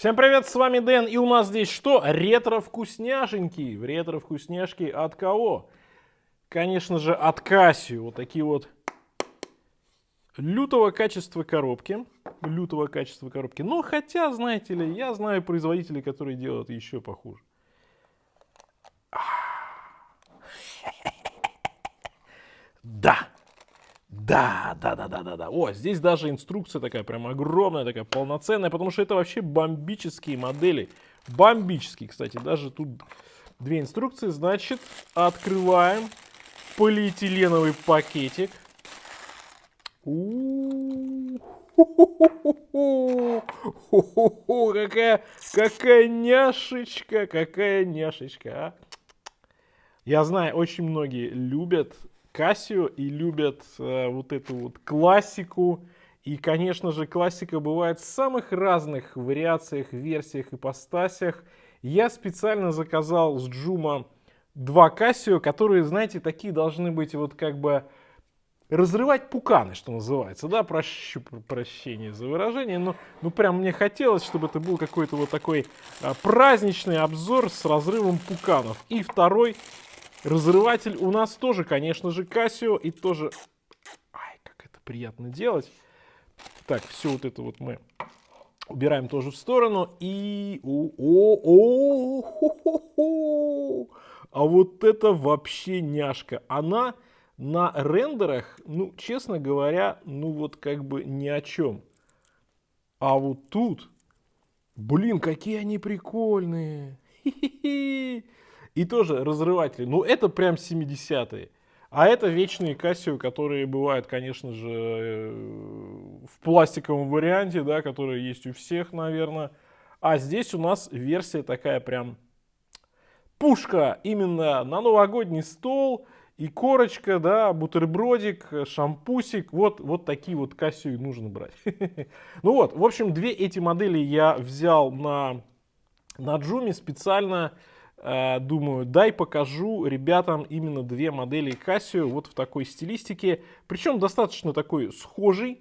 Всем привет, с вами Дэн, и у нас здесь что? Ретро-вкусняшеньки. Ретро-вкусняшки от кого? Конечно же, от Casio. Вот такие вот лютого качества коробки. Лютого качества коробки. Но хотя, знаете ли, я знаю производителей, которые делают еще похуже. Да! Да. О, здесь даже инструкция такая, прям огромная, такая полноценная, потому что это вообще бомбические модели. Бомбические, кстати, даже тут две инструкции. Значит, открываем полиэтиленовый пакетик. Какая няшечка, а. Я знаю, очень многие любят Casio и любят вот эту вот классику. И, конечно же, классика бывает в самых разных вариациях, версиях, ипостасях. Я специально заказал с Джума два Casio, которые, знаете, такие должны быть вот как бы разрывать пуканы, что называется, да, прощение за выражение, но ну прям мне хотелось, чтобы это был какой-то вот такой праздничный обзор с разрывом пуканов. И второй разрыватель у нас тоже, конечно же, Casio, и тоже, ай, как это приятно делать. Так, все вот это вот мы убираем тоже в сторону, и а вот это вообще няшка, она на рендерах, ну, честно говоря, ну вот как бы ни о чем. А вот тут, блин, какие они прикольные. И тоже разрыватели. Ну, это прям 70-е. А это вечные Casio, которые бывают, конечно же, в пластиковом варианте, да, которые есть у всех, наверное. А здесь у нас версия такая прям пушка именно на новогодний стол. И корочка, да, бутербродик, шампусик, вот такие вот Casio нужно брать. Ну вот, в общем, две эти модели я взял на Джуме специально, думаю, дай покажу ребятам именно две модели Casio вот в такой стилистике. Причем достаточно такой схожий,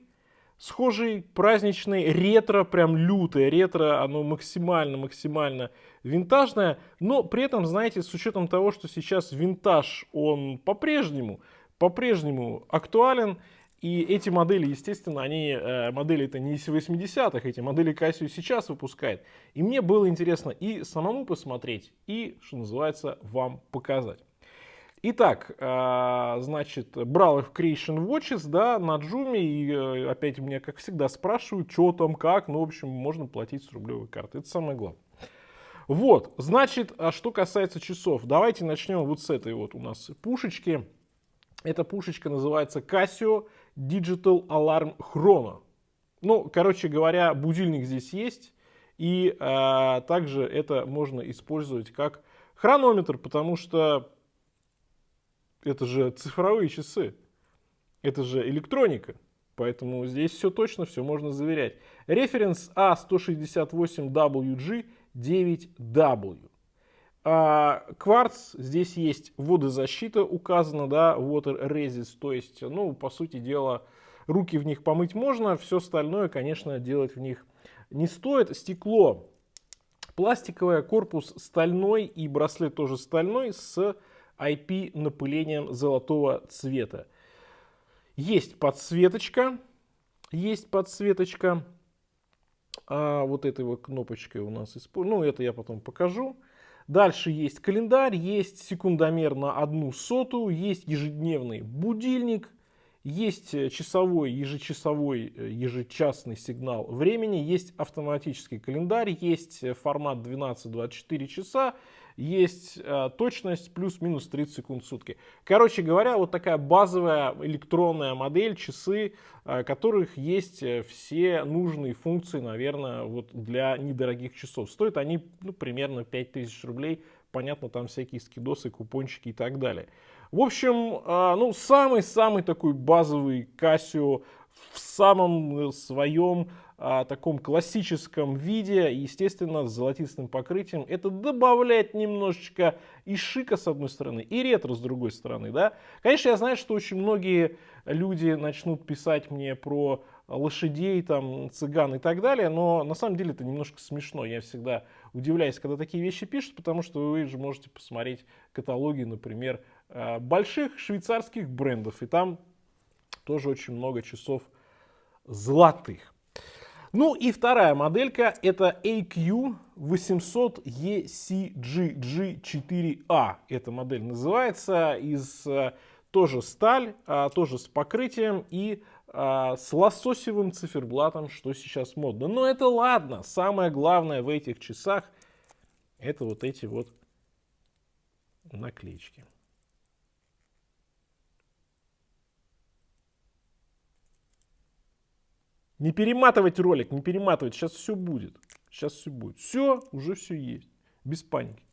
праздничный, ретро, прям лютое ретро, оно максимально винтажное, но при этом, знаете, с учетом того, что сейчас винтаж, он по-прежнему актуален, и эти модели, естественно, они, модели это не из 80-х, эти модели Casio сейчас выпускает, и мне было интересно и самому посмотреть, и, что называется, вам показать. Итак, значит, брал их в Creation Watches, да, на Джуме, и опять меня, как всегда, спрашивают, что там, как, ну, в общем, можно платить с рублевой карты, это самое главное. Вот, значит, что касается часов, давайте начнем вот с этой вот у нас пушечки. Эта пушечка называется Casio Digital Alarm Chrono. Ну, короче говоря, будильник здесь есть, и также это можно использовать как хронометр, потому что это же цифровые часы, это же электроника, поэтому здесь все точно, все можно заверять. Референс A168WG9W. Кварц, здесь есть водозащита указана, да, water resist, то есть, ну, по сути дела, руки в них помыть можно, все остальное, конечно, делать в них не стоит. Стекло пластиковое, корпус стальной и браслет тоже стальной с IP-напылением золотого цвета. Есть подсветочка, вот этой вот кнопочкой у нас используем, ну, это я потом покажу. Дальше есть календарь, есть секундомер на 1/100, есть ежедневный будильник, есть часовой, ежечасный сигнал времени, есть автоматический календарь, есть формат 12-24 часа, есть точность плюс-минус 30 секунд в сутки. Короче говоря, вот такая базовая электронная модель, часы, которых есть все нужные функции, наверное, вот для недорогих часов. Стоят они, ну, примерно 5000 рублей. Понятно, там всякие скидосы, купончики и так далее. В общем, ну, самый-самый такой базовый Casio в самом своем таком классическом виде, естественно, с золотистым покрытием. Это добавляет немножечко и шика, с одной стороны, и ретро, с другой стороны, да. Конечно, я знаю, что очень многие люди начнут писать мне про лошадей, там, цыган и так далее, но на самом деле это немножко смешно. Я всегда удивляюсь, когда такие вещи пишут, потому что вы же можете посмотреть каталоги, например, больших швейцарских брендов, и там тоже очень много часов золотых. Ну и вторая моделька, это AQ800ECGG4A. Эта модель называется, из тоже сталь, тоже с покрытием и с лососевым циферблатом, что сейчас модно. Но это ладно, самое главное в этих часах это вот эти вот наклеечки. Не перематывать ролик, не перематывать, сейчас все будет. Сейчас все будет. Все, уже все есть. Без паники.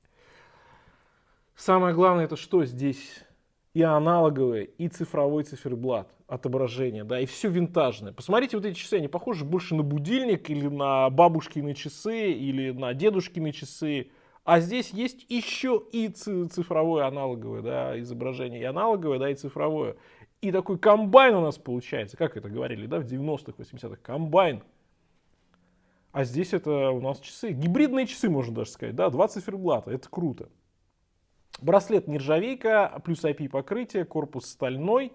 Самое главное, это что здесь? И аналоговый, и цифровой циферблат отображения, да, и все винтажное. Посмотрите, вот эти часы, они похожи больше на будильник, или на бабушкины часы, или на дедушкины часы. А здесь есть еще и цифровое аналоговое, да, изображение, и аналоговое, да, и цифровое. И такой комбайн у нас получается, как это говорили, да, в 90-х, 80-х, комбайн. А здесь это у нас часы, гибридные часы, можно даже сказать, да, два циферблата, это круто. Браслет нержавейка, плюс IP покрытие, корпус стальной,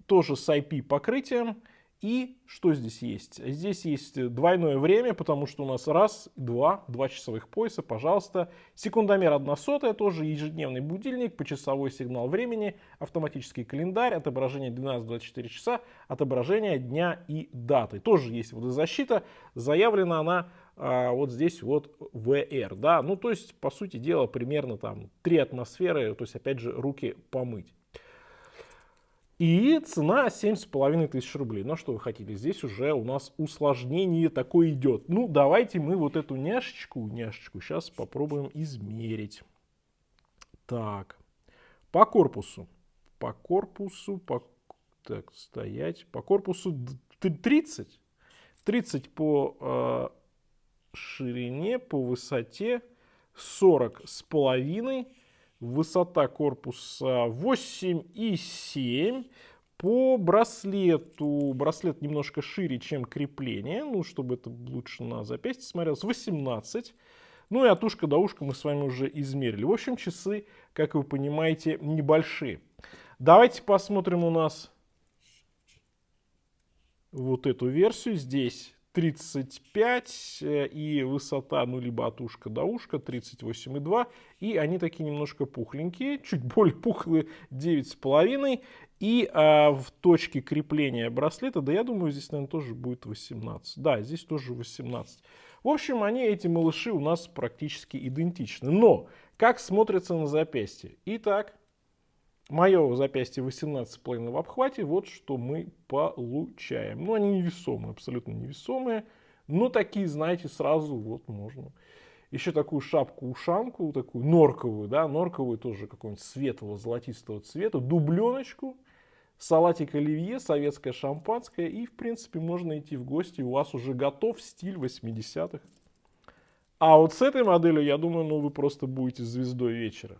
тоже с IP покрытием. И что здесь есть? Здесь есть двойное время, потому что у нас два часовых пояса, пожалуйста. Секундомер 1/100, тоже ежедневный будильник, почасовой сигнал времени, автоматический календарь, отображение 12-24 часа, отображение дня и даты. Тоже есть водозащита, заявлена она вот здесь вот VR, да, ну то есть по сути дела примерно там 3 атмосферы, то есть опять же руки помыть. И цена 7500 рублей. Ну что вы хотели, здесь уже у нас усложнение такое идет. Ну давайте мы вот эту няшечку сейчас попробуем измерить. Так, по корпусу, так, стоять, по корпусу 30 по ширине, по высоте 40,5. Высота корпуса 8,7. По браслету, браслет немножко шире, чем крепление, ну, чтобы это лучше на запястье смотрелось, 18. Ну и от ушка до ушка мы с вами уже измерили. В общем, часы, как вы понимаете, небольшие. Давайте посмотрим у нас вот эту версию. Здесь 35 и высота, ну, либо от ушка до ушка 38,2. И они такие немножко пухленькие, чуть более пухлые 9,5. И в точке крепления браслета, да я думаю, здесь, наверное, тоже будет 18. Да, здесь тоже 18. В общем, они, эти малыши, у нас практически идентичны. Но как смотрятся на запястье? Итак, мое запястье 18,5 в обхвате, вот что мы получаем. Ну, они невесомые, абсолютно невесомые, но такие, знаете, сразу вот можно. Еще такую шапку-ушанку, такую норковую, да, норковую тоже какого-нибудь светлого, золотистого цвета, дубленочку, салатик оливье, советское шампанское, и, в принципе, можно идти в гости, у вас уже готов стиль 80-х. А вот с этой моделью, я думаю, ну, вы просто будете звездой вечера.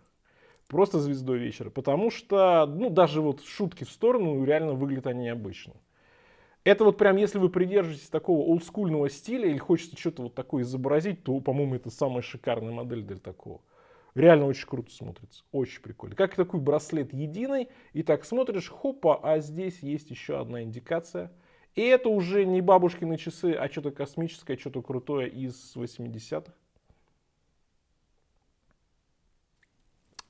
Просто звездой вечера, потому что, ну, даже вот шутки в сторону, реально выглядят они необычно. Это вот прям, если вы придерживаетесь такого олдскульного стиля или хочется что-то вот такое изобразить, то, по-моему, это самая шикарная модель для такого. Реально очень круто смотрится, очень прикольно. Как такой браслет единый, и так смотришь, хопа, а здесь есть еще одна индикация. И это уже не бабушкины часы, а что-то космическое, что-то крутое из 80-х.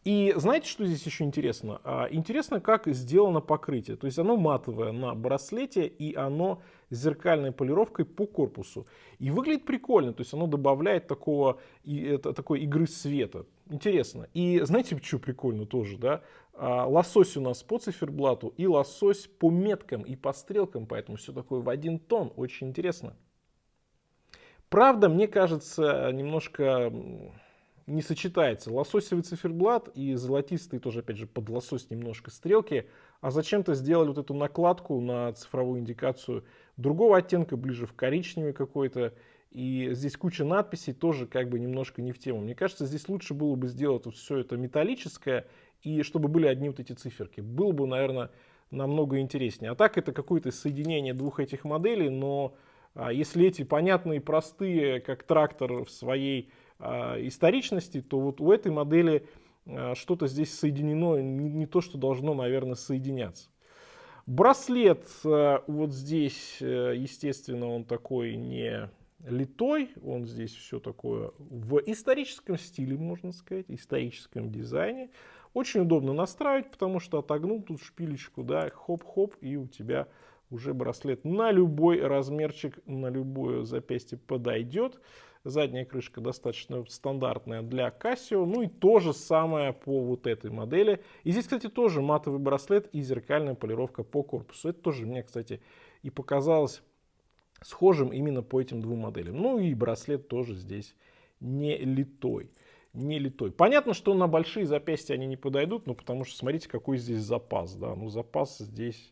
И знаете, что здесь еще интересно? Интересно, как сделано покрытие. То есть оно матовое на браслете, и оно с зеркальной полировкой по корпусу. И выглядит прикольно, то есть оно добавляет такой игры света. Интересно. И знаете, что прикольно тоже, да? Лосось у нас по циферблату и лосось по меткам и по стрелкам, поэтому все такое в один тон. Очень интересно. Правда, мне кажется, немножко не сочетается. Лососевый циферблат и золотистый, тоже опять же под лосось немножко стрелки, а зачем-то сделали вот эту накладку на цифровую индикацию другого оттенка, ближе в коричневый какой-то. И здесь куча надписей, тоже как бы немножко не в тему. Мне кажется, здесь лучше было бы сделать вот все это металлическое, и чтобы были одни вот эти циферки. Было бы, наверное, намного интереснее. А так это какое-то соединение двух этих моделей, но если эти понятные, простые, как трактор в своей историчности, то вот у этой модели что-то здесь соединено, не то, что должно, наверное, соединяться. Браслет вот здесь, естественно, он такой не литой, он здесь все такое в историческом стиле, можно сказать, историческом дизайне. Очень удобно настраивать, потому что отогнул тут шпилечку, да, хоп-хоп, и у тебя уже браслет на любой размерчик, на любое запястье подойдет. Задняя крышка достаточно стандартная для Casio. Ну и то же самое по вот этой модели. И здесь, кстати, тоже матовый браслет и зеркальная полировка по корпусу. Это тоже мне, кстати, и показалось схожим именно по этим двум моделям. Ну и браслет тоже здесь не литой. Не литой. Понятно, что на большие запястья они не подойдут, ну потому что смотрите, какой здесь запас. Да? Ну запас здесь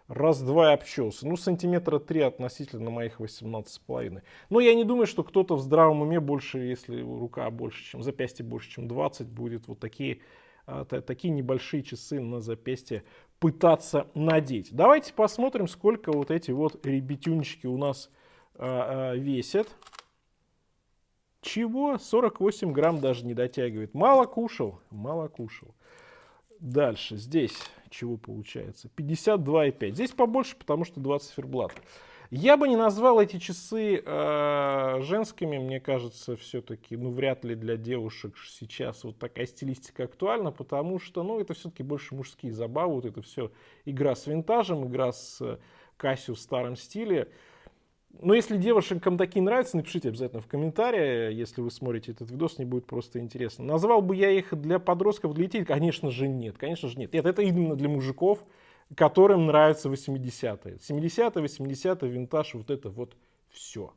раз-два и обчелся. Ну сантиметра 3 относительно моих 18,5. Но я не думаю, что кто-то в здравом уме больше, если рука больше, чем запястье больше, чем 20, будет вот такие небольшие часы на запястье пытаться надеть. Давайте посмотрим, сколько вот эти вот ребятюнечки у нас весят. Чего? 48 грамм даже не дотягивает. Мало кушал? Мало кушал. Дальше. Здесь чего получается? 52,5. Здесь побольше, потому что 2 циферблата. Я бы не назвал эти часы женскими. Мне кажется, все-таки, ну, вряд ли для девушек сейчас вот такая стилистика актуальна, потому что, ну, это все-таки больше мужские забавы. Вот это все игра с винтажем, игра с Casio в старом стиле. Но если девушкам такие нравятся, напишите обязательно в комментарии, если вы смотрите этот видос, мне будет просто интересно. Назвал бы я их для подростков, для детей? Конечно же нет, конечно же нет. Нет, это именно для мужиков, которым нравятся 80-е. 70-е, 80-е, винтаж, вот это вот все.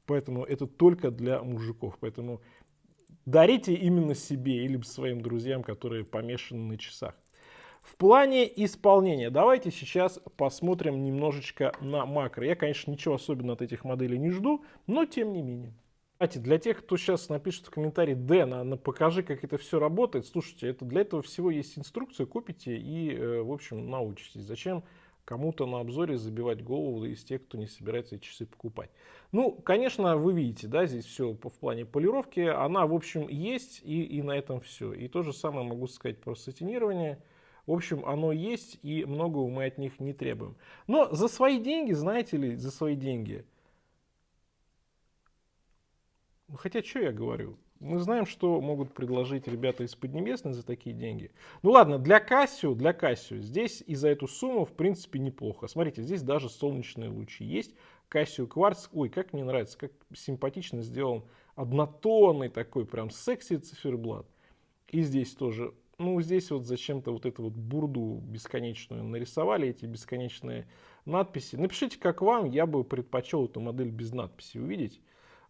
Поэтому это только для мужиков. Поэтому дарите именно себе или своим друзьям, которые помешаны на часах. В плане исполнения давайте сейчас посмотрим немножечко на макро. Я, конечно, ничего особенного от этих моделей не жду, но тем не менее. Кстати, для тех, кто сейчас напишет в комментарии: Дэн, покажи, как это все работает. Слушайте, для этого всего есть инструкция, купите и, в общем, научитесь. Зачем кому-то на обзоре забивать голову из тех, кто не собирается эти часы покупать? Ну, конечно, вы видите, да, здесь все в плане полировки. Она, в общем, есть, и на этом все. И то же самое могу сказать про сатинирование. В общем, оно есть, и многого мы от них не требуем. Но за свои деньги, знаете ли, за свои деньги. Хотя, что я говорю? Мы знаем, что могут предложить ребята из Поднебесной за такие деньги. Ну ладно, для Casio здесь и за эту сумму, в принципе, неплохо. Смотрите, здесь даже солнечные лучи есть. Casio Quartz, ой, как мне нравится, как симпатично сделан однотонный такой прям секси циферблат. И здесь тоже. Ну, здесь вот зачем-то вот эту вот бурду бесконечную нарисовали, эти бесконечные надписи. Напишите, как вам, я бы предпочел эту модель без надписи увидеть.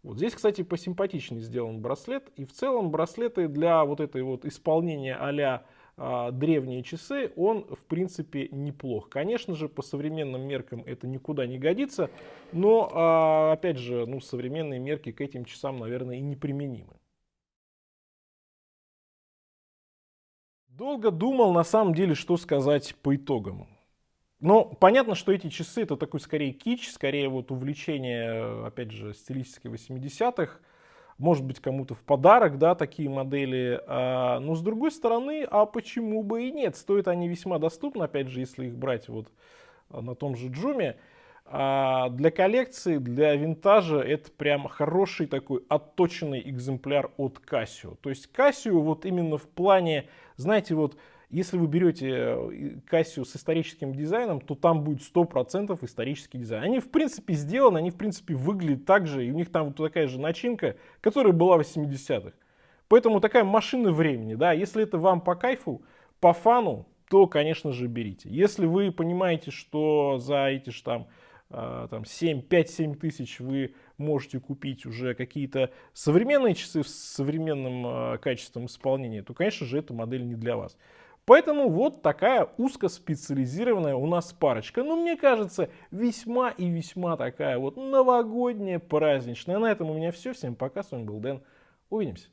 Вот здесь, кстати, посимпатичнее сделан браслет. И в целом браслеты для вот этой вот исполнения а-ля древние часы, он, в принципе, неплох. Конечно же, по современным меркам это никуда не годится, но, опять же, ну, современные мерки к этим часам, наверное, и неприменимы. Долго думал, на самом деле, что сказать по итогам. Но понятно, что эти часы это такой скорее кич, скорее вот увлечение, опять же, стилистикой 80-х. Может быть, кому-то в подарок, да, такие модели. Но с другой стороны, а почему бы и нет? Стоят они весьма доступно, опять же, если их брать вот на том же Джуме. Для коллекции, для винтажа это прям хороший такой отточенный экземпляр от Casio. То есть Casio вот именно в плане, знаете, вот если вы берете Casio с историческим дизайном, то там будет 100% исторический дизайн. Они в принципе сделаны, они в принципе выглядят так же, и у них там вот такая же начинка, которая была в 80-х. Поэтому такая машина времени, да, если это вам по кайфу, по фану, то, конечно же, берите. Если вы понимаете, что за эти же там там 5-7 тысяч вы можете купить уже какие-то современные часы с современным качеством исполнения, то, конечно же, эта модель не для вас. Поэтому вот такая узкоспециализированная у нас парочка. Ну, мне кажется, весьма и весьма такая вот новогодняя, праздничная. На этом у меня все. Всем пока. С вами был Дэн. Увидимся.